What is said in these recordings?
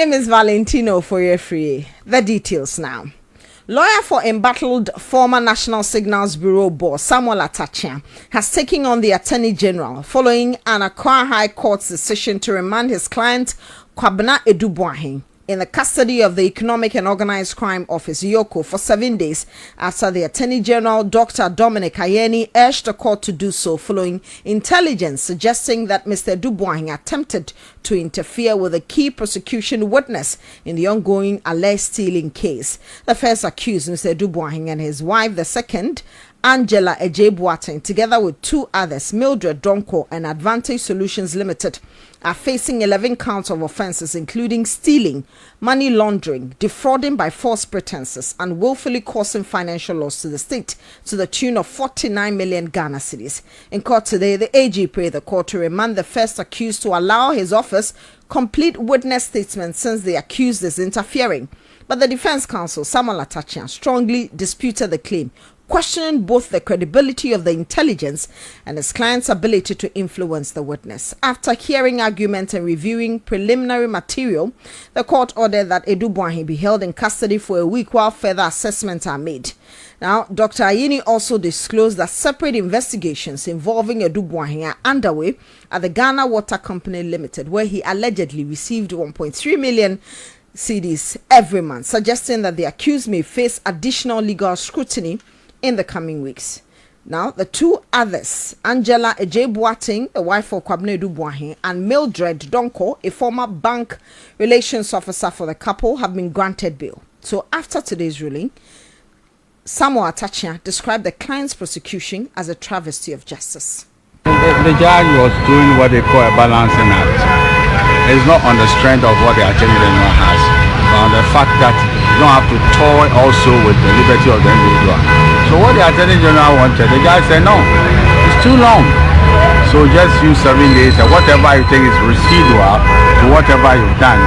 name is Valentino Foyefree. The details now. Lawyer for embattled former National Signals Bureau boss Samuel Okatakyie has taken on the Attorney General following an Accra High Court's decision to remand his client Eduahim in the custody of the Economic and Organized Crime Office (EOCO) for 7 days after the Attorney General Dr. Dominic Ayeni urged the court to do so following intelligence suggesting that Mr. Eduahim attempted to interfere with a key prosecution witness in the ongoing alleged stealing case. The first accused, Mr. Eduahim, and his wife, the second, Angela Ejebuaten, together with two others, Mildred Donko and Advantage Solutions Limited, are facing 11 counts of offenses, including stealing, money laundering, defrauding by false pretenses, and willfully causing financial loss to the state to the tune of 49 million Ghana cedis. In court today, the AG prayed the court to remand the first accused to allow his office complete witness statements since the accused is interfering. But the defense counsel, Samuel Okatakyie, strongly disputed the claim, questioning both the credibility of the intelligence and his client's ability to influence the witness. After hearing arguments and reviewing preliminary material, the court ordered that Eduahim be held in custody for a week while further assessments are made. Now, Dr. Ayeni also disclosed that separate investigations involving Eduahim are underway at the Ghana Water Company Limited, where he allegedly received 1.3 million cedis every month, suggesting that the accused may face additional legal scrutiny in the coming weeks. Now, the two others, Angela Ejebuaten, the wife of Kwabena Eduahim, and Mildred Donko, a former bank relations officer for the couple, have been granted bail. So after today's ruling, Samuel Okatakyie described the client's prosecution as a travesty of justice. The judge was doing what they call a balancing act. It's not on the strength of what the Attorney General has, but on the fact that you don't have to toy also with the liberty of the individual. So what the Attorney General wanted, the judge said no, it's too long. So just use 7 days and whatever you think is residual to whatever you've done,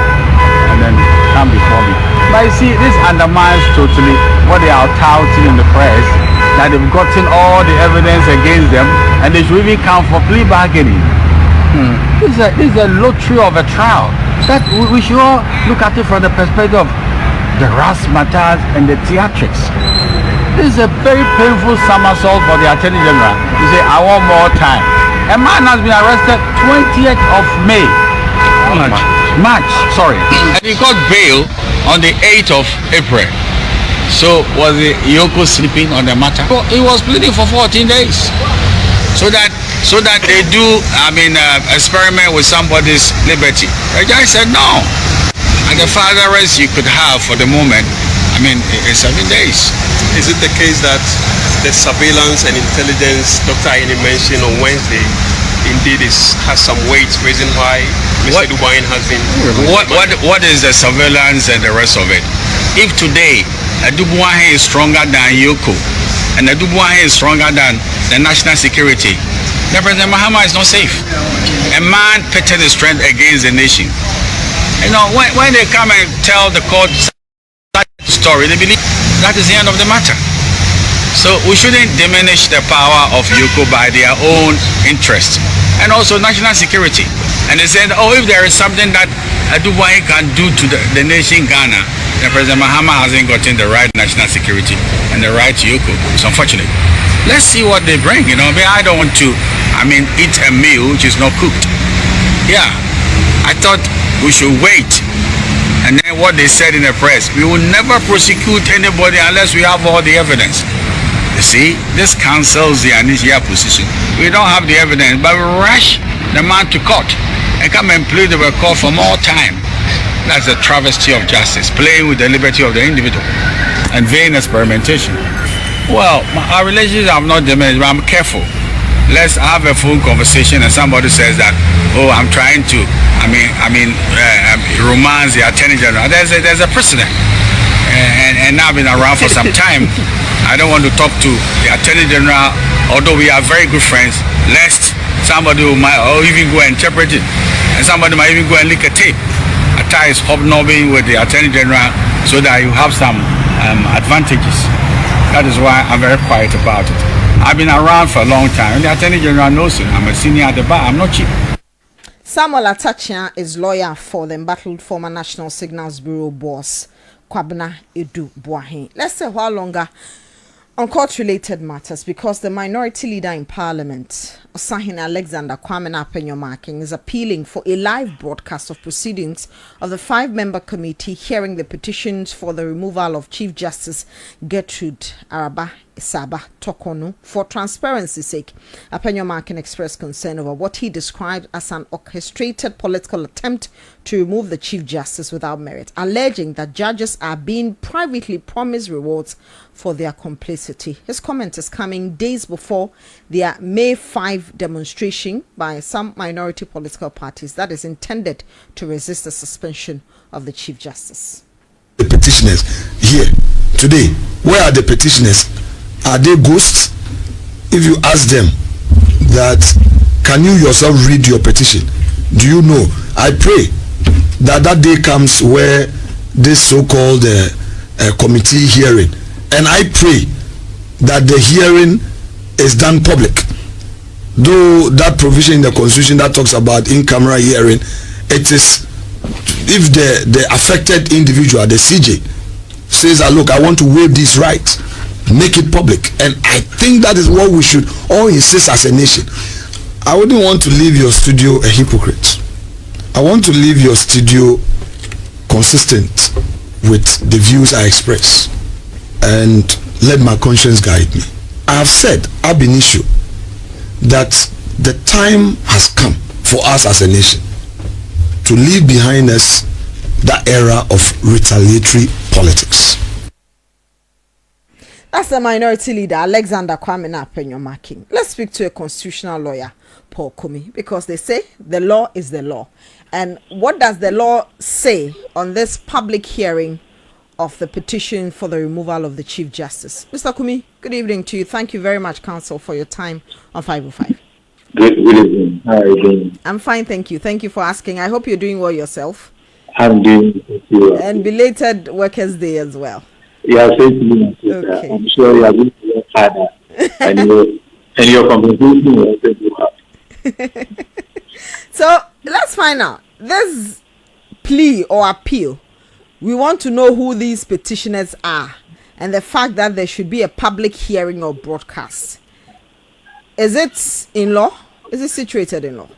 and then come before me. But you see, this undermines totally what they are touting in the press, that they've gotten all the evidence against them and they should even come for plea bargaining. This is a lottery of a trial. That we should all look at it from the perspective of the razzmatazz and the theatrics. This is a very painful somersault for the Attorney General. You say, I want more time. A man has been arrested 20th of May. March, sorry. And he got bail on the 8th of April. So was the EOCO sleeping on the matter? Well, he was pleading for 14 days. So that they do, experiment with somebody's liberty. The guy said no. And the farthest you could have for the moment, is 7 days. Is it the case that the surveillance and intelligence Dr. Ayeni mentioned on Wednesday indeed has some weight, reason why Mr. Eduahim has been... What is the surveillance and the rest of it? If today Eduahim is stronger than EOCO and Eduahim is stronger than the national security, then President Mahama is not safe. A man pitted his strength against the nation. You know, when they come and tell the court that story, they believe that is the end of the matter. So we shouldn't diminish the power of EOCO by their own interest, and also national security. And they said, oh, if there is something that Eduahim can do to the nation Ghana, then President Mahama hasn't gotten the right national security and the right EOCO. It's unfortunate. Let's see what they bring. I don't want to, eat a meal which is not cooked. Yeah, I thought we should wait. And then what they said in the press, we will never prosecute anybody unless we have all the evidence. You see, this cancels the initial position. We don't have the evidence, but we rush the man to court and come and plead the court for more time. That's a travesty of justice, playing with the liberty of the individual and vain experimentation. Well, our relationships have not diminished, but I'm careful. Let's have a full conversation and somebody says that, oh, I'm trying to, romance the Attorney General. There's a precedent. And I've been around for some time. I don't want to talk to the Attorney General, although we are very good friends, lest somebody might even go and interpret it. And somebody might even go and leak a tape. Atta is hobnobbing with the Attorney General so that you have some advantages. That is why I'm very quiet about it. I've been around for a long time, and the Attorney General knows it. I'm a senior at the bar. I'm not cheap. Samuel Okatakyie is lawyer for the embattled former National Signals Bureau boss Kwabena Eduahim. Let's say how longer on court-related matters, because the minority leader in Parliament, Osahin Alexander Kwame is appealing for a live broadcast of proceedings of the 5-member committee hearing the petitions for the removal of Chief Justice Gertrude Araba Isaba Tokonu. For transparency's sake, Apenyomakin expressed concern over what he described as an orchestrated political attempt to remove the Chief Justice without merit, alleging that judges are being privately promised rewards for their complicity. His comment is coming days before their May 5 demonstration by some minority political parties that is intended to resist the suspension of the Chief Justice. The petitioners here today, where are the petitioners? Are they ghosts? If you ask them that, can you yourself read your petition? Do you know? I pray that day comes where this so-called committee hearing, and I pray that the hearing is done public. Though that provision in the constitution that talks about in-camera hearing, it is if the affected individual, the CJ, says, look, I want to waive these rights, make it public. And I think that is what we should all insist as a nation. I wouldn't want to leave your studio a hypocrite. I want to leave your studio consistent with the views I express and let my conscience guide me. I have said ab initio that the time has come for us as a nation to leave behind us that era of retaliatory politics. That's the minority leader, Alexander Kwame. Let's speak to a constitutional lawyer, Paul Kumi, because they say the law is the law. And what does the law say on this public hearing of the petition for the removal of the Chief Justice? Mr. Kumi, good evening to you. Thank you very much, Counsel, for your time on 505. Good evening. How are you doing? I'm fine, thank you. Thank you for asking. I hope you're doing well yourself. I'm doing well. And belated Workers' Day as well. Yeah, thank you. Okay. I'm sure you are going to work harder. and your compensation will also go up. So let's find out. This plea or appeal, we want to know who these petitioners are and the fact that there should be a public hearing or broadcast. Is it in law? Is it situated in law?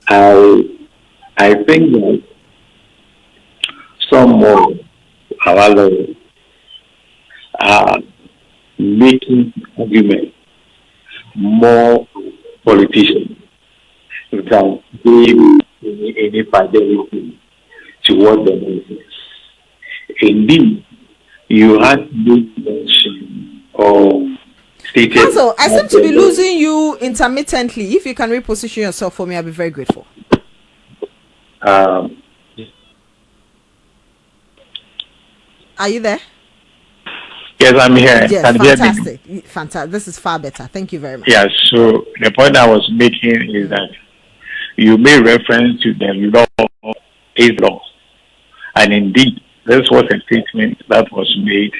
I think that some of our lawyers are making arguments more politicians than any fidelity to what the law says. Indeed, you had this mention of stated. Counsel, I seem to be losing you intermittently. If you can reposition yourself for me, I'll be very grateful. Are you there? Yes, I'm here. Yes, fantastic. Fantastic. This is far better. Thank you very much. Yeah, so the point I was making is that you made reference to the law is law. And indeed, this was a statement that was made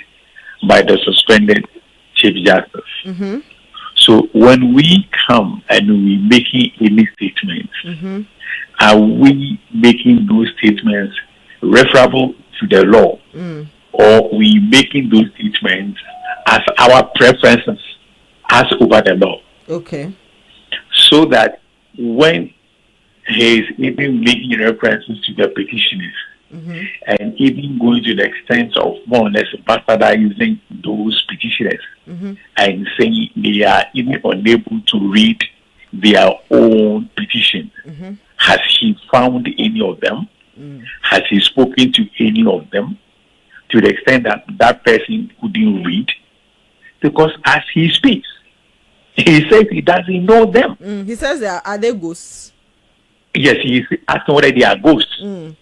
by the suspended Chief Justice. Mm-hmm. So when we come and we making any statements, mm-hmm. are we making those statements referable to the law? Or we making those statements as our preferences as over the law? Okay. So that when he is even making references to the petitioners, mm-hmm. and even going to the extent of more or less bastardizing those petitioners, mm-hmm. and saying they are even unable to read their own petition. Mm-hmm. Has he found any of them? Has he spoken to any of them to the extent that that person couldn't read? Because as he speaks, he says he doesn't know them. He says, are they ghosts? Yes, he is asking whether they are ghosts. You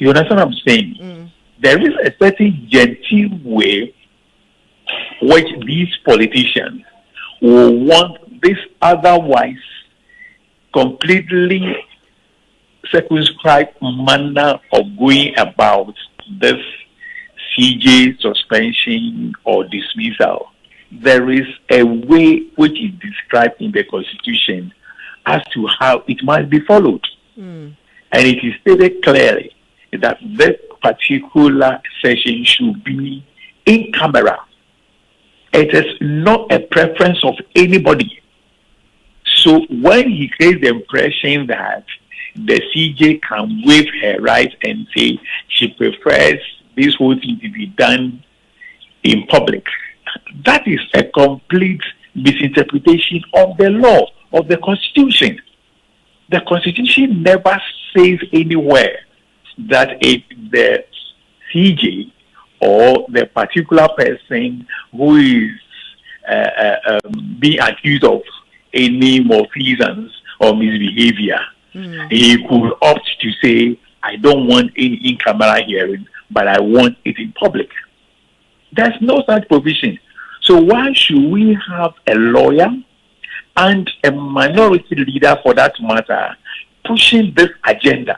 understand what I'm saying? There is a certain genteel way which these politicians will want this otherwise completely circumscribed manner of going about this CJ suspension or dismissal. There is a way which is described in the Constitution as to how it must be followed. And it is stated clearly that this particular session should be in camera. It is not a preference of anybody. So when he creates the impression that the CJ can waive her rights and say she prefers this whole thing to be done in public, that is a complete misinterpretation of the law, of the Constitution. The Constitution never says anywhere that if the CJ or the particular person who is being accused of any malfeasance or misbehavior, he could opt to say, I don't want any in-camera hearing, but I want it in public. There's no such provision. So why should we have a lawyer and a minority leader, for that matter, pushing this agenda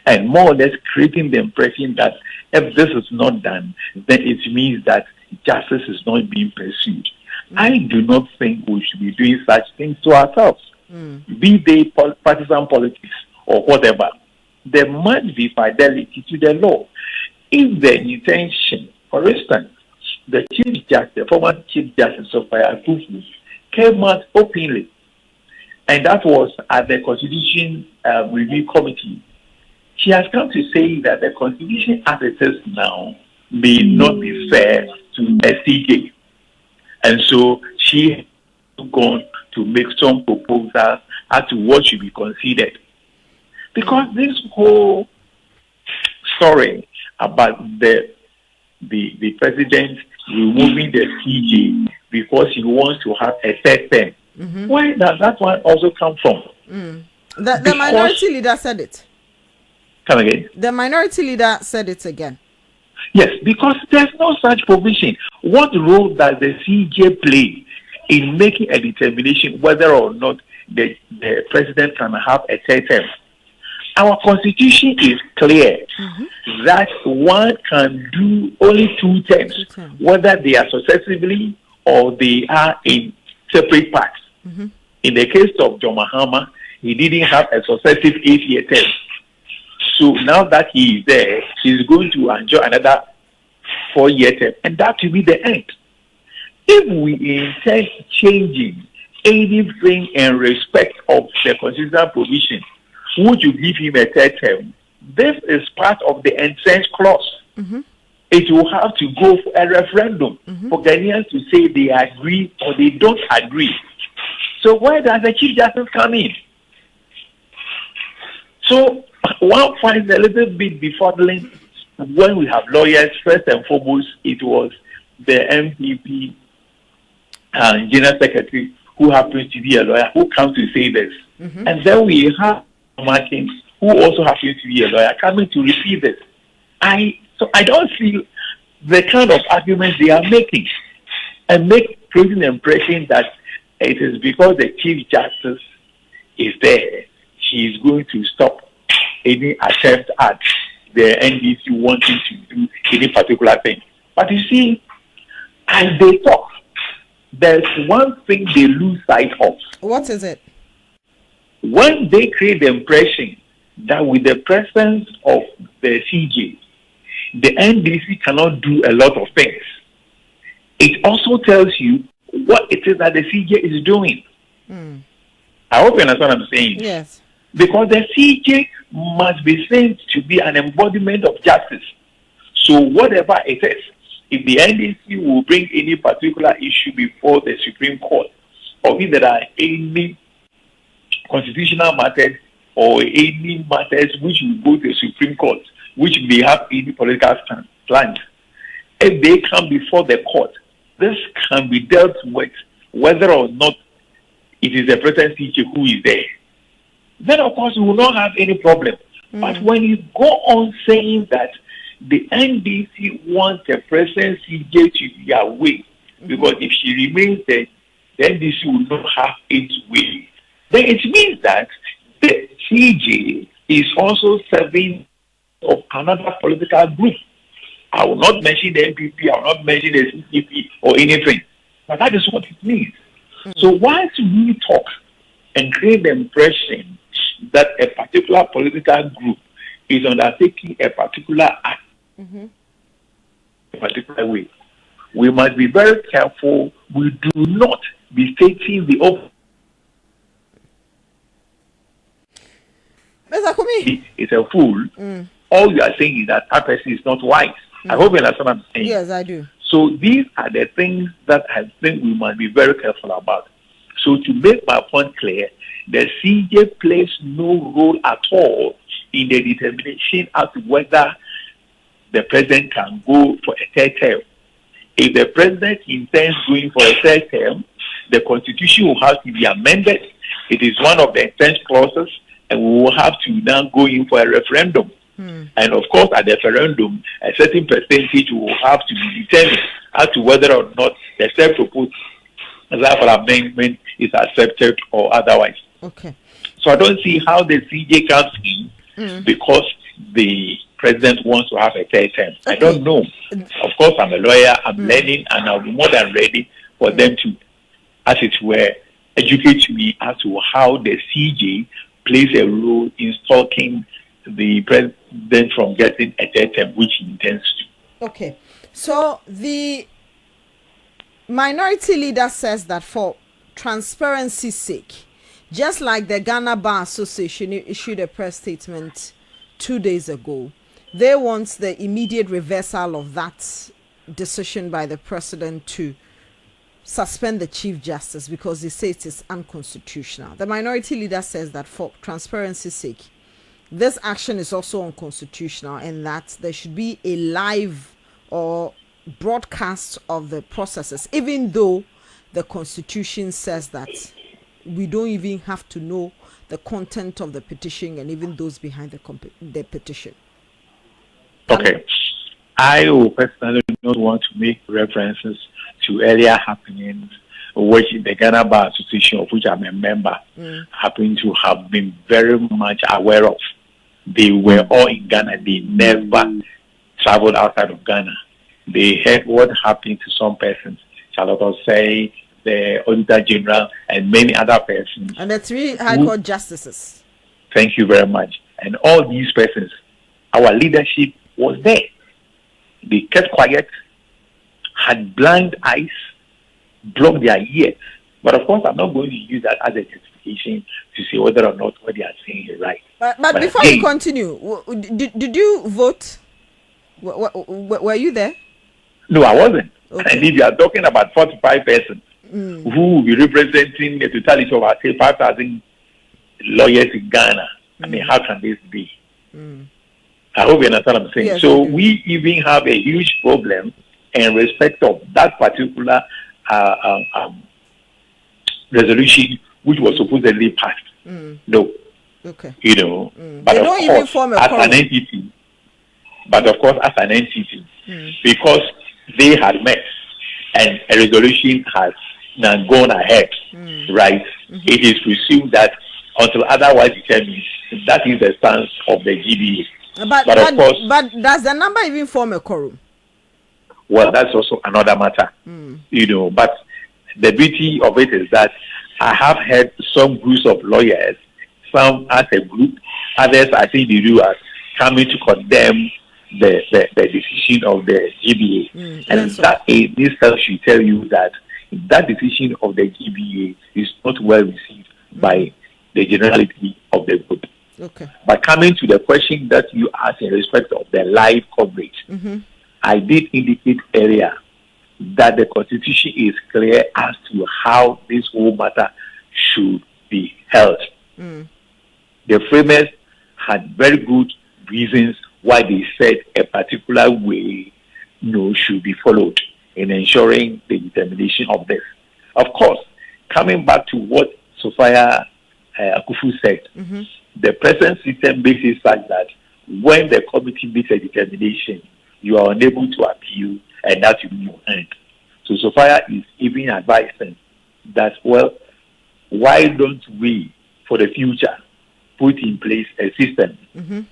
and more or less creating the impression that if this is not done, then it means that justice is not being pursued? I do not think we should be doing such things to ourselves, be they partisan politics or whatever. There must be fidelity to the law. If the intention, for instance, the Chief Justice, the former Chief Justice of Afrifa, came out openly, and that was at the Constitution Review Committee. She has come to say that the Constitution as it is now may not be fair to a CJ. And so she has gone to make some proposals as to what should be considered. Because this whole story about the president removing the CJ because he wants to have a third term, where does that one also come from? The minority leader said it. Come again? The minority leader said it again. Yes, because there's no such provision. What role does the CJ play in making a determination whether or not the president can have a third term? Our Constitution is clear that one can do only 2 terms, whether they are successively or they are in separate parts. In the case of John Mahama, he didn't have a successive 8-year term. So now that he is there, he's going to enjoy another 4-year term, and that will be the end. If we intend changing anything in respect of the constitutional provision, would you give him a third term? This is part of the entrenched clause. It will have to go for a referendum for Ghanaians to say they agree or they don't agree. So where does the Chief Justice come in? So one finds a little bit befuddling when we have lawyers. First and foremost, it was the MPP and General Secretary who happens to be a lawyer who comes to say this. And then we have Martin, who also happens to be a lawyer, coming to repeat this. So I don't see the kind of arguments they are making and creating the impression that it is because the Chief Justice is there, she is going to stop any attempt at the NDC wanting to do any particular thing. But you see, as they talk, there's one thing they lose sight of. What is it? When they create the impression that with the presence of the CJ, the NDC cannot do a lot of things, it also tells you what it is that the CJ is doing. I hope you understand what I'm saying. Yes. Because the CJ must be seen to be an embodiment of justice. So whatever it is, if the NDC will bring any particular issue before the Supreme Court, or if there are any constitutional matters or any matters which will go to the Supreme Court, which may have any political slant, if they come before the court, this can be dealt with whether or not it is the present CJ who is there. Then, of course, we will not have any problem. But when you go on saying that the NDC wants the present CJ to be away, because if she remains there, the NDC will not have its way, then it means that the CJ is also serving of another political group. I will not mention the NPP, I will not mention the CCP or anything, but that is what it means. So once we talk and create the impression that a particular political group is undertaking a particular act a particular way. We must be very careful. We do not be stating the opposite. It's a fool. All you are saying is that person is not wise. I hope you understand what I'm saying. Yes, I do. So these are the things that I think we must be very careful about. So to make my point clear, the CJ plays no role at all in the determination as to whether the president can go for a third term. If the president intends going for a third term, the constitution will have to be amended. It is one of the intent clauses, and we will have to now go in for a referendum. And of course, at the referendum, a certain percentage will have to be determined as to whether or not the said proposed for amendment is accepted or otherwise. Okay. So I don't see how the CJ comes in because the president wants to have a third term. Okay. I don't know. Of course, I'm a lawyer. I'm learning, and I'll be more than ready for them to, as it were, educate me as to how the CJ plays a role in stalking the president from getting a third term, which he intends to. Okay. So the minority leader says that for transparency's sake, just like the Ghana Bar Association issued a press statement 2 days ago, they want the immediate reversal of that decision by the president to suspend the Chief Justice because they say it is unconstitutional. The minority leader says that for transparency's sake, this action is also unconstitutional and that there should be a live or broadcast of the processes, even though the Constitution says that we don't even have to know the content of the petition and even those behind the petition. Okay. I will personally not want to make references to earlier happenings which the Ghana Bar Association, of which I'm a member, happen to have been very much aware of. They were all in Ghana. They never traveled outside of Ghana. They heard what happened to some persons. Charlotte say, the Auditor General, and many other persons. And the 3 High Court justices. Thank you very much. And all these persons, our leadership was there. They kept quiet, had blind eyes, blocked their ears. But of course, I'm not going to use that as a justification to say whether or not what they are saying is right. But before again, you continue, did you vote? Were you there? No, I wasn't. Okay. And if you are talking about 45 persons who will be representing the totality of, say, 5,000 lawyers in Ghana, I mean, how can this be? I hope you understand what I'm saying. Yes, so we even have a huge problem in respect of that particular resolution which was supposedly passed. No. Okay. You know, but they of don't course, even form a as an entity, but of course, as an entity, because they had met and a resolution has now gone ahead, right? It is presumed that until otherwise determined, that is the stance of the GBA. But of course, but does the number even form a quorum? Well, that's also another matter, you know. But the beauty of it is that I have heard some groups of lawyers, some as a group, others I think they do as coming to condemn the decision of the GBA, and that this should tell you that that decision of the GBA is not well received by the generality of the group. Okay. But coming to the question that you asked in respect of the live coverage, I did indicate earlier that the Constitution is clear as to how this whole matter should be held. The framers had very good reasons why they said a particular way should be followed in ensuring the determination of this. Of course, coming back to what Sophia Akufu said, the present system basis such that when the committee makes a determination, you are unable to appeal, and that will be your end. So Sophia is even advising that, well, why don't we, for the future, put in place a system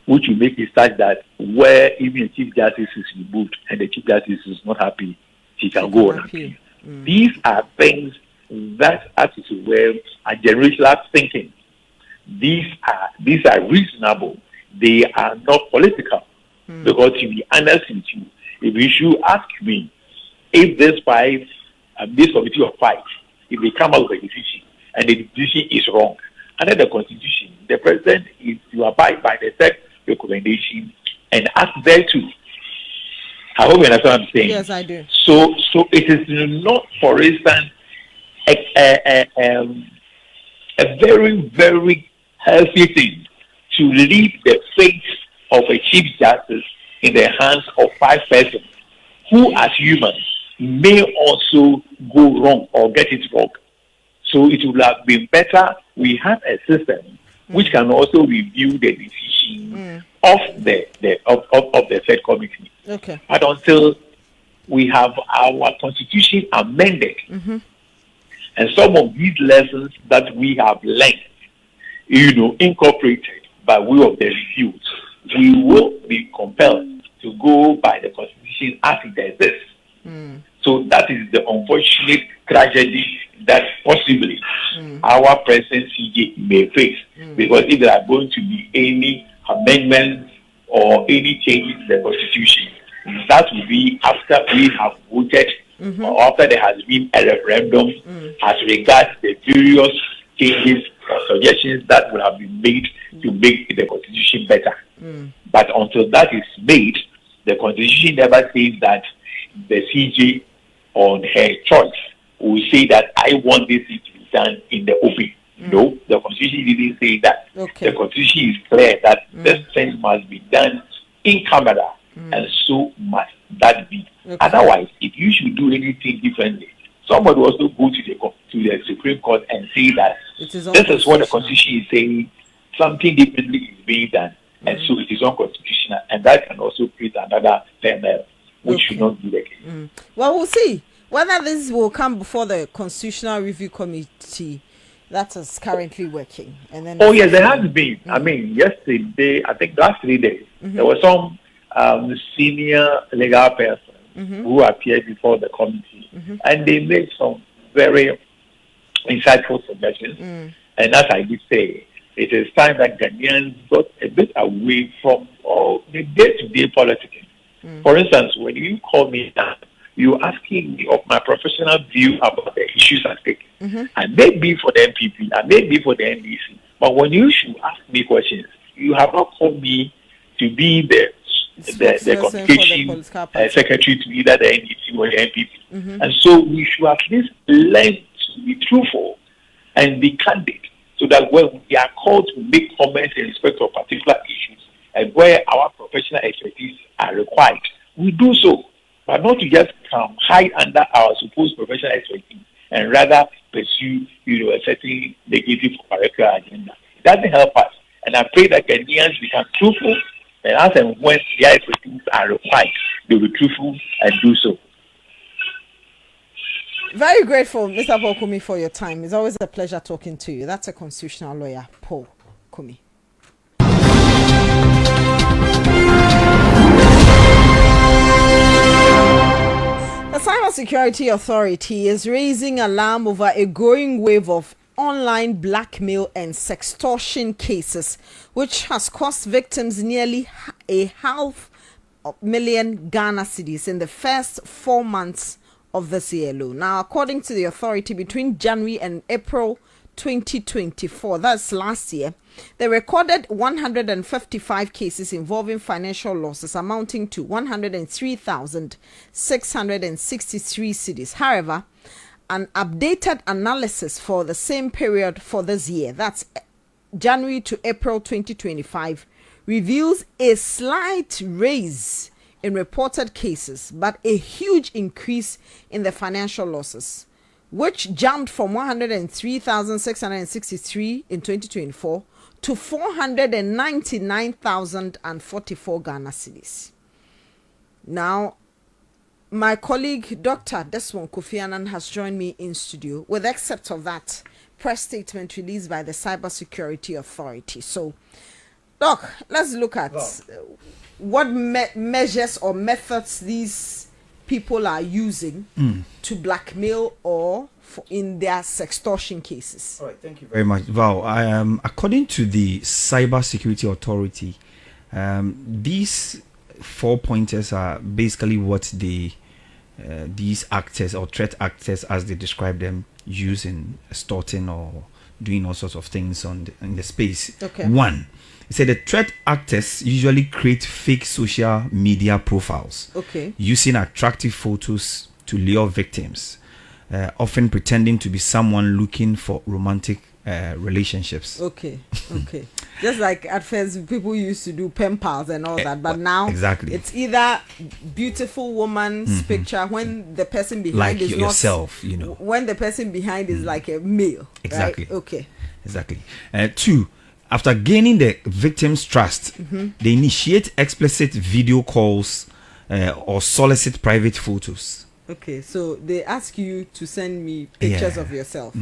which will make it such that where even a Chief Justice is removed and the Chief Justice is not happy, she can go on appeal. These are things that attitude where a generational thinking. These are reasonable. They are not political. Because to be honest with you, if you should ask me, if this committee of five, if they come out with a decision and the decision is wrong, under the constitution, the president is to abide by the third recommendation and act there too. I hope you understand what I'm saying. Yes, I do. So it is not, for instance, a very, very healthy thing to leave the fate of a chief justice in the hands of 5 persons who, as humans, may also go wrong or get it wrong. So it would have been better we have a system which can also review the decision of the third committee. Okay. But until we have our constitution amended, and some of these lessons that we have learned, incorporated by way of the reviews, we will be compelled to go by the constitution as it exists. So that is the unfortunate tragedy that possibly our present CJ may face. Because if there are going to be any amendments or any changes to the constitution, that will be after we have voted or after there has been a referendum as regards the various changes or suggestions that would have been made to make the constitution better. But until that is made, the constitution never says that the CJ on her choice will say that I want this thing to be done in the open. No, the constitution didn't say that. Okay. The constitution is clear that this thing must be done in camera, and so must that be. Okay. Otherwise, if you should do anything differently, somebody will also go to the Supreme Court and say that this is what the constitution is saying, something differently is being done, and so it is unconstitutional, and that can also create another turmoil, which should not be the case. Well, we'll see whether this will come before the Constitutional Review Committee that is currently working. And then yes, there has been. I mean, yesterday, I think last 3 days, there was some senior legal person who appeared before the committee, and they made some very insightful suggestions. And as I did say, it is time that Ghanaians got a bit away from all the day-to-day politicking. For instance, when you call me now, you're asking me of my professional view about the issues at stake. I may be for the MPP, I may be for the NDC, but when you should ask me questions, you have not called me to be the communication secretary to either the NDC or the MPP. And so we should at least learn to be truthful and be candid, so that when we are called to make comments in respect of particular issues and where our professional expertise are required, we do so, but not to just hide under our supposed professional expertise and rather pursue, a certain negative or curricular agenda. It doesn't help us. And I pray that Ghanaians become truthful, and as and when their expertise are required, they will be truthful and do so. Very grateful, Mr. Paul Kumi, for your time. It's always a pleasure talking to you. That's a constitutional lawyer, Paul Kumi. The Cybersecurity Authority is raising alarm over a growing wave of online blackmail and sextortion cases, which has cost victims nearly 500,000 Ghana cedis in the first 4 months of this year alone. Now, according to the authority, between January and April 2024, that's last year, they recorded 155 cases involving financial losses amounting to 103,663 cedis. However, an updated analysis for the same period for this year, that's January to April 2025, reveals a slight raise in reported cases, but a huge increase in the financial losses, which jumped from 103,663 in 2024 to 499,044 Ghana cedis. Now, my colleague Dr. Desmond Kofi Annan has joined me in studio with excerpts of that press statement released by the Cybersecurity Authority. So, Doc, let's look at what measures or methods these people are using to blackmail or in their sextortion cases? All right, thank you very much, Val. According to the Cyber Security Authority, these 4 pointers are basically what these actors or threat actors, as they describe them, use in extorting or doing all sorts of things in the space. Okay. One, it said the threat actors usually create fake social media profiles, Okay. using attractive photos to lure victims, often pretending to be someone looking for romantic relationships. Okay. Just like at first people used to do pen pals and all that, but now exactly, it's either beautiful woman's picture when the person behind like is yourself, not, when the person behind is like a male. Exactly. Right? Okay. Exactly. Two, after gaining the victim's trust, they initiate explicit video calls or solicit private photos. Okay, so they ask you to send me pictures of yourself,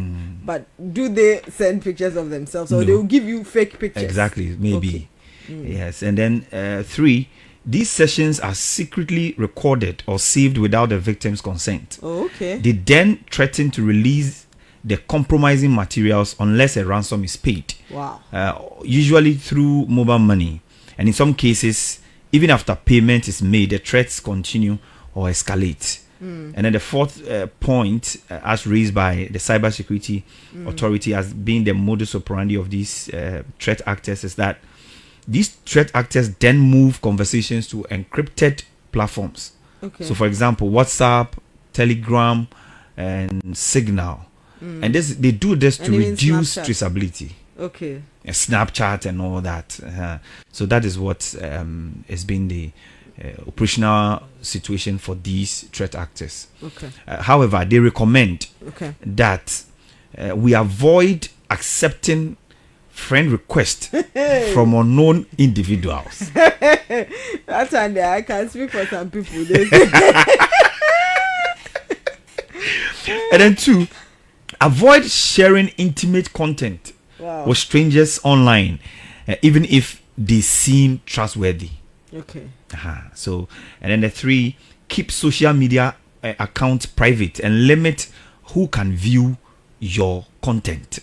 but do they send pictures of themselves, or No. they will give you fake pictures? Exactly, maybe. Yes, and then three, these sessions are secretly recorded or saved without the victim's consent. Oh, okay. They then threaten to release the compromising materials unless a ransom is paid. Wow. Usually through mobile money, and in some cases, even after payment is made, the threats continue or escalate. And then the fourth point, as raised by the Cybersecurity Authority as being the modus operandi of these threat actors, is that these threat actors then move conversations to encrypted platforms. Okay. So, for example, WhatsApp, Telegram, and Signal. And they do this to And even reduce Snapchat. traceability. Okay. Snapchat and all that. So that is what has been the operational situation for these threat actors. Okay. However, they recommend Okay. that we avoid accepting friend requests from unknown individuals. That's why I can speak for some people. They say And then two, avoid sharing intimate content wow. with strangers online, even if they seem trustworthy. Okay. So, and then the three, keep social media accounts private and limit who can view your content.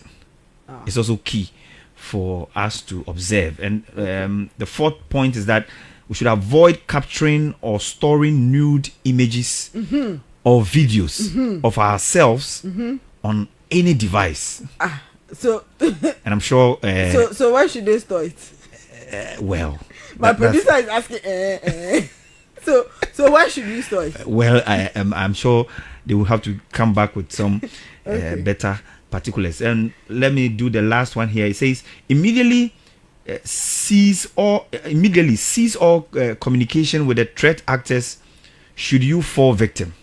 It's also key for us to observe. And the fourth point is that we should avoid capturing or storing nude images or videos of ourselves on any device. So And I'm sure so why should they store it? well, My that- that's- producer is asking. So why should we store it? well, I'm sure they will have to come back with some better particulars. And let me do the last one here. It says immediately cease all communication with the threat actors should you fall victim.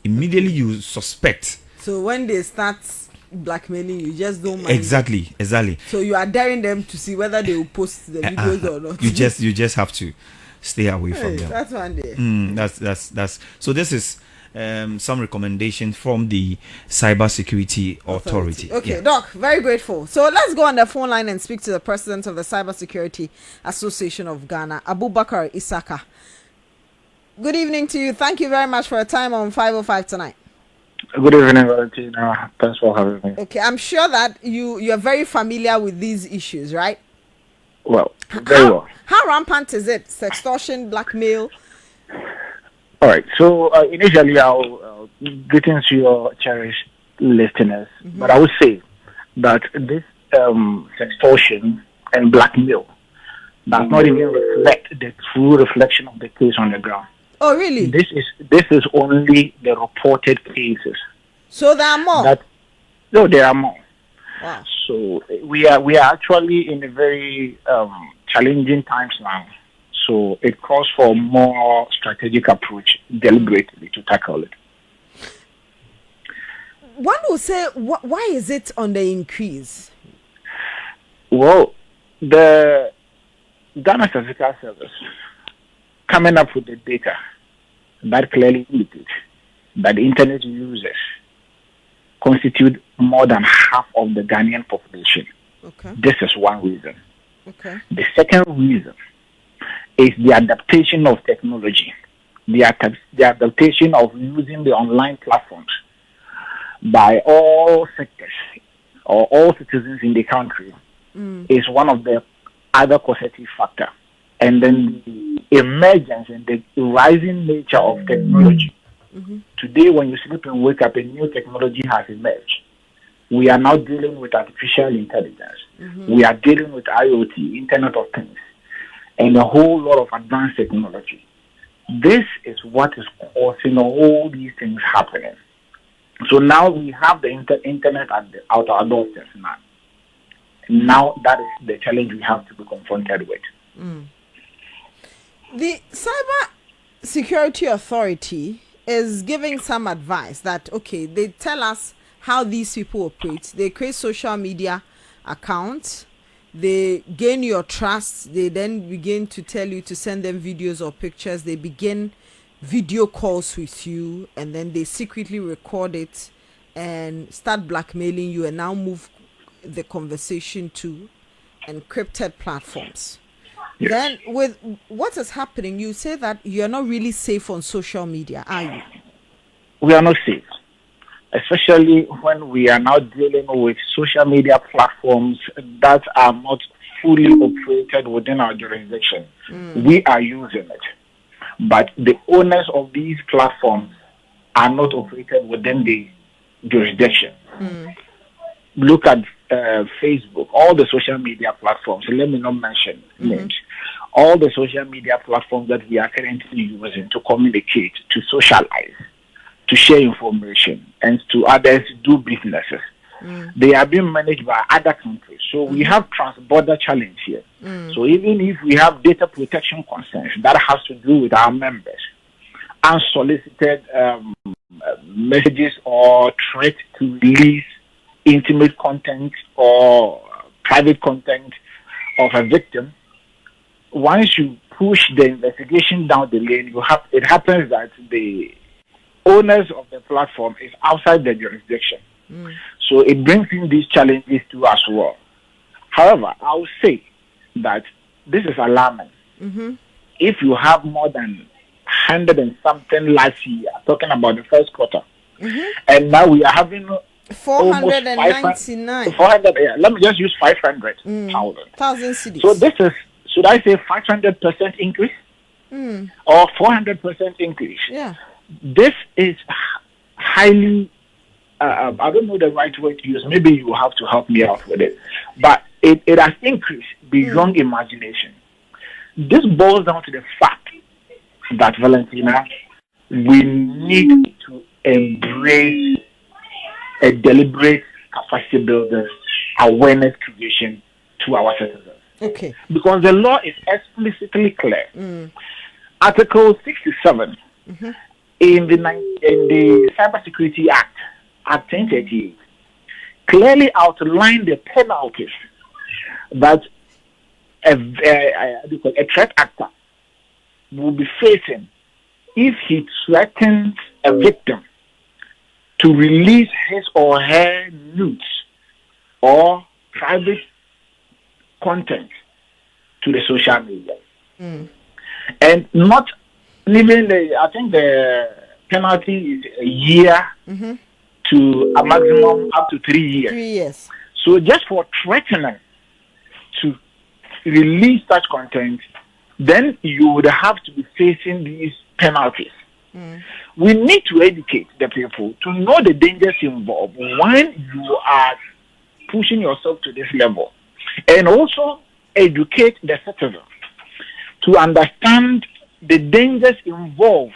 Immediately you suspect. So when they start blackmailing you, just don't mind. Exactly. So you are daring them to see whether they will post the videos or not. You just have to stay away from them. That's one day. That's so. This is some recommendation from the Cybersecurity Authority. Okay, Yeah. Doc, very grateful. So let's go on the phone line and speak to the president of the Cybersecurity Association of Ghana, Abubakar Isaka. Good evening to you. Thank you very much for your time on 505 tonight. Good evening, Valentina. Thanks for having me. Okay, I'm sure that you're very familiar with these issues, right? Well, very well. How rampant is it? Sextortion, blackmail? All right. So initially, I'll get into your cherished listeners, but I would say that this sextortion and blackmail does not even reflect the true reflection of the case on the ground. Oh, really? This is only the reported cases. So there are more? No, there are more. Wow. So we are actually in a very challenging times now. So it calls for more strategic approach deliberately to tackle it. One will say, why is it on the increase? Well, the Ghana Statistical Service coming up with the data that clearly indicates that the internet users constitute more than half of the Ghanaian population. Okay. This is one reason. Okay. The second reason is the adaptation of technology, the adaptation of using the online platforms. by all sectors or all citizens in the country is one of the other causative factor. And then the emergence and the rising nature of technology. Today, when you sleep and wake up, a new technology has emerged. We are now dealing with artificial intelligence. We are dealing with IoT, Internet of Things, and a whole lot of advanced technology. This is what is causing all these things happening. So now we have the internet at our doorsteps now. Now that is the challenge we have to be confronted with. The Cyber Security Authority is giving some advice that, okay, they tell us how these people operate. They create social media accounts. They gain your trust. They then begin to tell you to send them videos or pictures. They begin video calls with you, and then they secretly record it and start blackmailing you, and now move the conversation to encrypted platforms. Yes. Then with what is happening, you say that you're not really safe on social media, are you? We are not safe, especially when we are now dealing with social media platforms that are not fully operated within our jurisdiction. We are using it, but the owners of these platforms are not operated within the jurisdiction. Look at Facebook, all the social media platforms. Let me not mention names. All the social media platforms that we are currently using to communicate, to socialize, to share information, and to others do businesses. They are being managed by other countries. So we have trans-border challenge here. So even if we have data protection concerns that has to do with our members, unsolicited messages or threat to release intimate content or private content of a victim, once you push the investigation down the lane, it happens that the owners of the platform is outside the jurisdiction. So it brings in these challenges to us as well. However, I will say that this is alarming. If you have more than 100 and something last year, talking about the first quarter, and now we are having 499. 400, yeah, let me just use 500,000 cities. So this is, should I say 500% increase or 400% increase? Yeah. This is highly, I don't know the right word to use. Maybe you have to help me out with it. But it has increased beyond imagination. This boils down to the fact that, Valentina, we need to embrace a deliberate capacity building, awareness creation to our citizens. Okay. Because the law is explicitly clear. Article 67 in the Cybersecurity Act, Act 1038, clearly outlined the penalties that a threat actor will be facing if he threatens a victim to release his or her nudes or private content to the social media. And not even I think the penalty is a year to a maximum up to 3 years. 3 years. So just for threatening to release such content, then you would have to be facing these penalties. We need to educate the people to know the dangers involved when you are pushing yourself to this level, and also educate the citizens to understand the dangers involved